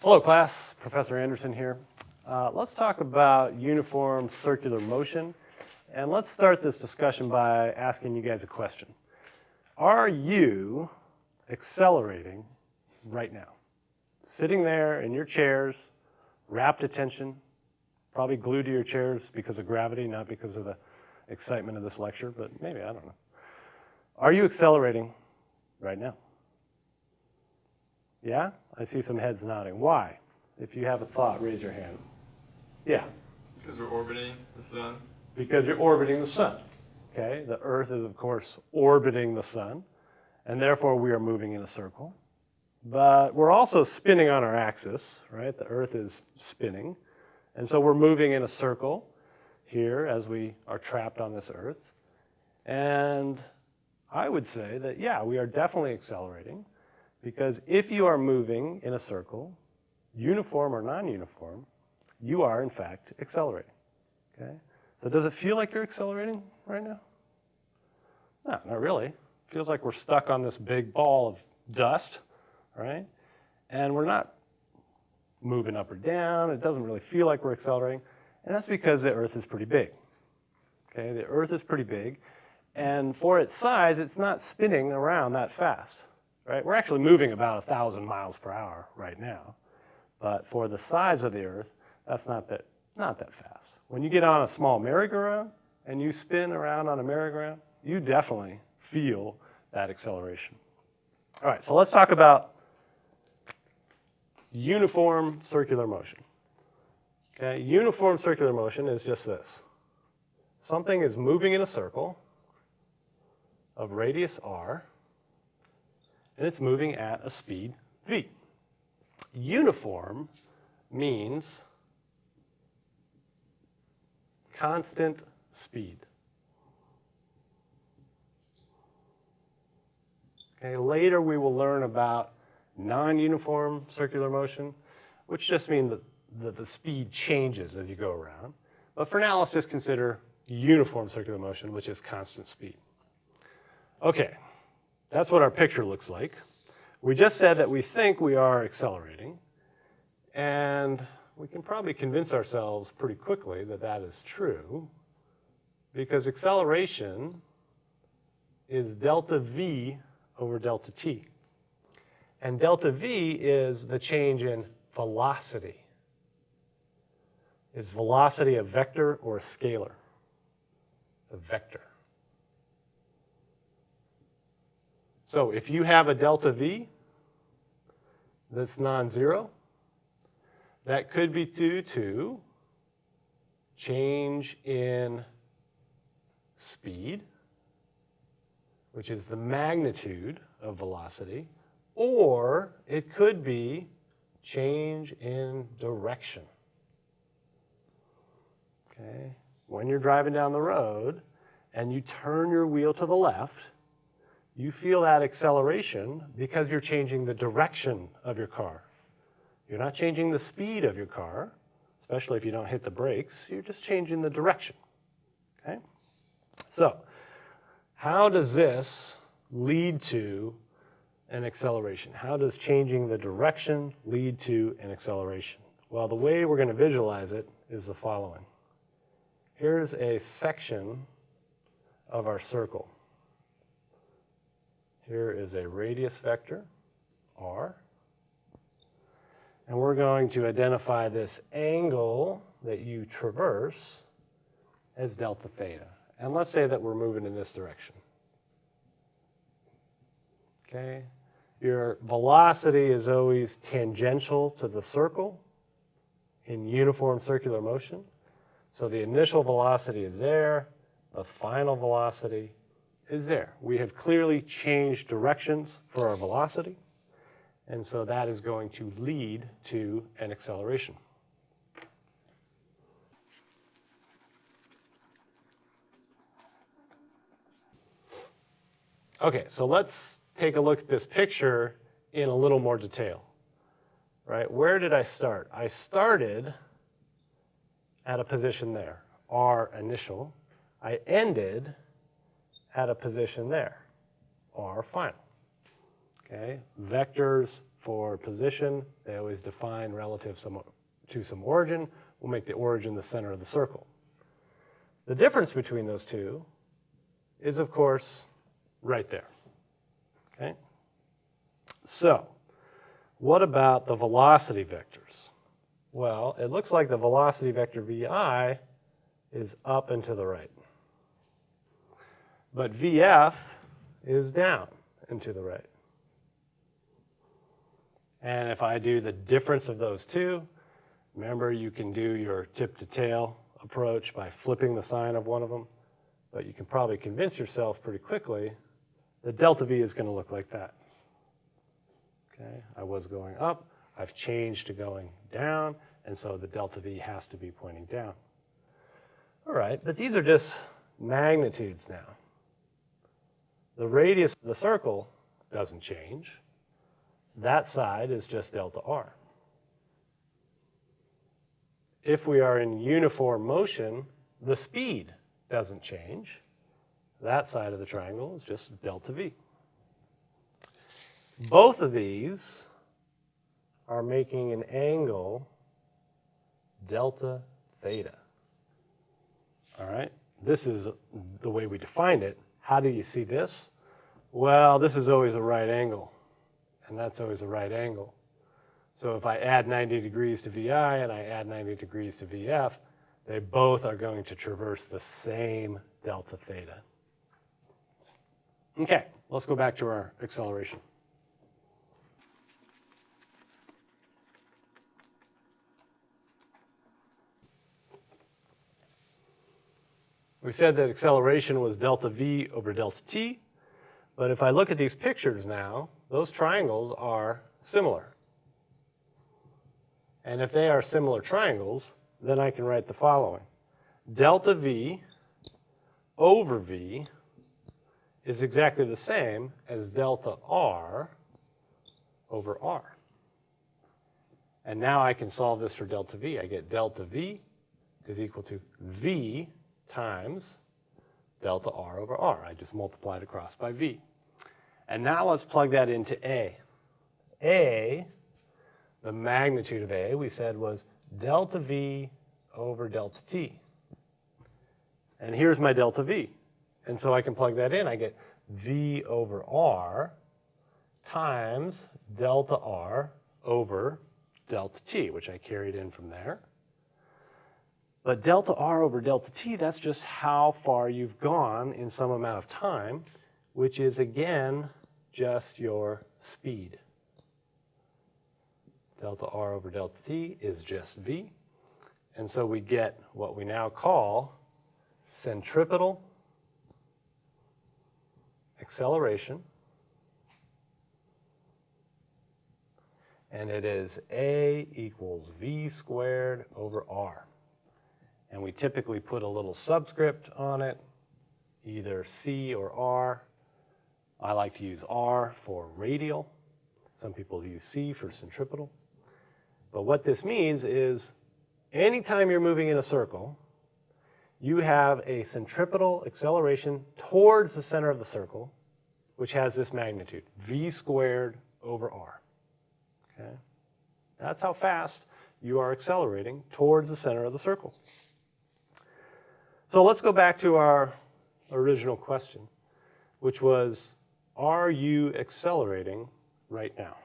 Hello class, Professor Anderson here. Let's talk about uniform circular motion, and let's start this discussion by asking you guys a question. Are you accelerating right now? Sitting there in your chairs, rapt attention, probably glued to your chairs because of gravity, not because of the excitement of this lecture, but maybe, I don't know. Are you accelerating right now? Yeah? I see some heads nodding. Why? If you have a thought, raise your hand. Yeah? Because we're orbiting the sun. Because you're orbiting the sun. Okay? The Earth is, of course, orbiting the sun, and therefore we are moving in a circle. But we're also spinning on our axis, right? The Earth is spinning. And so we're moving in a circle here as we are trapped on this Earth. And I would say that, yeah, we are definitely accelerating. Because if you are moving in a circle, uniform or non-uniform, you are, in fact, accelerating. Okay? So does it feel like you're accelerating right now? No, not really. It feels like we're stuck on this big ball of dust, right? And we're not moving up or down. It doesn't really feel like we're accelerating. And that's because the Earth is pretty big. Okay? The Earth is pretty big. And for its size, it's not spinning around that fast. Right? We're actually moving about 1,000 miles per hour right now. But for the size of the Earth, that's not that fast. When you get on a small merry-go-round and you spin around on a merry-go-round, you definitely feel that acceleration. All right, so let's talk about uniform circular motion. Okay, uniform circular motion is just this. Something is moving in a circle of radius r, and it's moving at a speed v. Uniform means constant speed. Okay, later we will learn about non-uniform circular motion, which just means that the speed changes as you go around. But for now, let's just consider uniform circular motion, which is constant speed. Okay. That's what our picture looks like. We just said that we think we are accelerating, and we can probably convince ourselves pretty quickly that that is true, because acceleration is delta v over delta t. And delta v is the change in velocity. Is velocity a vector or a scalar? It's a vector. So if you have a delta v that's non-zero, that could be due to change in speed, which is the magnitude of velocity, or it could be change in direction. Okay? When you're driving down the road and you turn your wheel to the left, you feel that acceleration because you're changing the direction of your car. You're not changing the speed of your car, especially if you don't hit the brakes. You're just changing the direction. Okay? So, how does this lead to an acceleration? How does changing the direction lead to an acceleration? Well, the way we're going to visualize it is the following. Here's a section of our circle. Here is a radius vector, r. And we're going to identify this angle that you traverse as delta theta. And let's say that we're moving in this direction. Okay? Your velocity is always tangential to the circle in uniform circular motion. So the initial velocity is there, the final velocity is there. We have clearly changed directions for our velocity, and so that is going to lead to an acceleration. Okay, so let's take a look at this picture in a little more detail. Right? Where did I start? I started at a position there, R initial. I ended at a position there, R final. Okay? Vectors for position, they always define relative to some origin. We'll make the origin the center of the circle. The difference between those two is, of course, right there. Okay? So, what about the velocity vectors? Well, it looks like the velocity vector VI is up and to the right. But VF is down and to the right. And if I do the difference of those two, remember you can do your tip to tail approach by flipping the sign of one of them, but you can probably convince yourself pretty quickly that delta V is going to look like that. Okay, I was going up, I've changed to going down, and so the delta V has to be pointing down. All right, but these are just magnitudes now. The radius of the circle doesn't change. That side is just delta R. If we are in uniform motion, the speed doesn't change. That side of the triangle is just delta V. Both of these are making an angle delta theta. All right? This is the way we define it. How do you see this? Well, this is always a right angle, and that's always a right angle. So if I add 90 degrees to VI and I add 90 degrees to VF, they both are going to traverse the same delta theta. Okay, let's go back to our acceleration. We said that acceleration was delta V over delta T, but if I look at these pictures now, those triangles are similar. And if they are similar triangles, then I can write the following. Delta V over V is exactly the same as delta R over R. And now I can solve this for delta V. I get delta V is equal to V times delta R over R. I just multiplied across by V. And now let's plug that into A. A, the magnitude of A, we said was delta V over delta T. And here's my delta V. And so I can plug that in. I get V over R times delta R over delta T, which I carried in from there. But delta R over delta T, that's just how far you've gone in some amount of time, which is, again, just your speed. Delta R over delta T is just V. And so we get what we now call centripetal acceleration. And it is A equals V squared over R. And we typically put a little subscript on it, either C or R. I like to use R for radial. Some people use C for centripetal. But what this means is anytime you're moving in a circle, you have a centripetal acceleration towards the center of the circle, which has this magnitude, V squared over R. Okay? That's how fast you are accelerating towards the center of the circle. So let's go back to our original question, which was, are you accelerating right now?